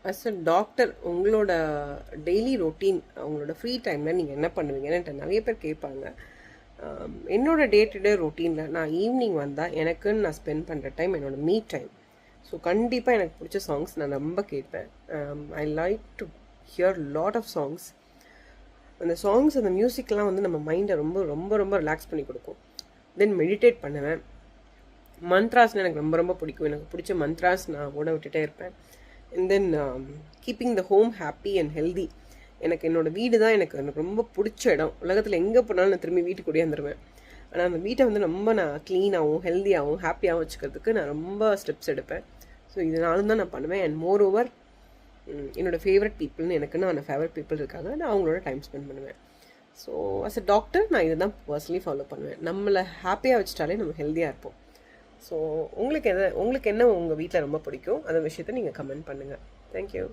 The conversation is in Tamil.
அஸ் அ டாக்டர் உங்களோட டெய்லி ரொட்டீன் உங்களோட ஃப்ரீ டைமில் நீங்கள் என்ன பண்ணுவீங்கன்னு நிறைய பேர் கேட்பாங்க. என்னோடய டே டு டே ரொட்டீனில் நான் ஈவினிங் வந்தால் எனக்குன்னு நான் ஸ்பெண்ட் பண்ணுற டைம் என்னோடய மீ டைம். ஸோ கண்டிப்பாக எனக்கு பிடிச்ச சாங்ஸ் நான் ரொம்ப கேட்பேன். I like to hear lot of songs. அந்த சாங்ஸ் அந்த மியூசிக்லாம் வந்து நம்ம மைண்டை ரொம்ப ரொம்ப ரொம்ப ரிலாக்ஸ் பண்ணி கொடுக்கும். தென் மெடிடேட் பண்ணுவேன். மந்த்ராஸ்னு எனக்கு ரொம்ப ரொம்ப பிடிக்கும். எனக்கு பிடிச்ச மந்த்ராஸ் நான் ஓட விட்டுட்டே இருப்பேன். And then keeping the home happy and healthy. எனக்கு என்னோடய வீடு தான் எனக்கு ரொம்ப பிடிச்ச இடம். உலகத்தில் எங்கே போனாலும் நான் திரும்பி வீட்டுக்கு கூடியாந்துருவேன். ஆனால் அந்த வீட்டை வந்து ரொம்ப நான் க்ளீனாகவும் ஹெல்த்தியாகவும் ஹாப்பியாகவும் வச்சுக்கிறதுக்கு நான் ரொம்ப ஸ்டெப்ஸ் எடுப்பேன். ஸோ இதனாலும் தான் நான் பண்ணுவேன். அண்ட் மோர் ஓவர் என்னோடய ஃபேவரட் பீப்புள்னு எனக்குன்னு அந்த ஃபேவரட் பீப்புள் இருக்காங்க. நான் அவங்களோட டைம் ஸ்பெண்ட் பண்ணுவேன். ஸோ அஸ் அ டாக்டர் நான் இதை தான் பர்சனலி ஃபாலோ பண்ணுவேன். நம்மளை ஹாப்பியாக வச்சுட்டாலே நம்ம ஹெல்த்தியாக இருப்போம். ஸோ உங்களுக்கு என்ன உங்கள் வீட்டில் ரொம்ப பிடிக்கும் அந்த விஷயத்தை நீங்கள் கமெண்ட் பண்ணுங்கள். தேங்க்யூ.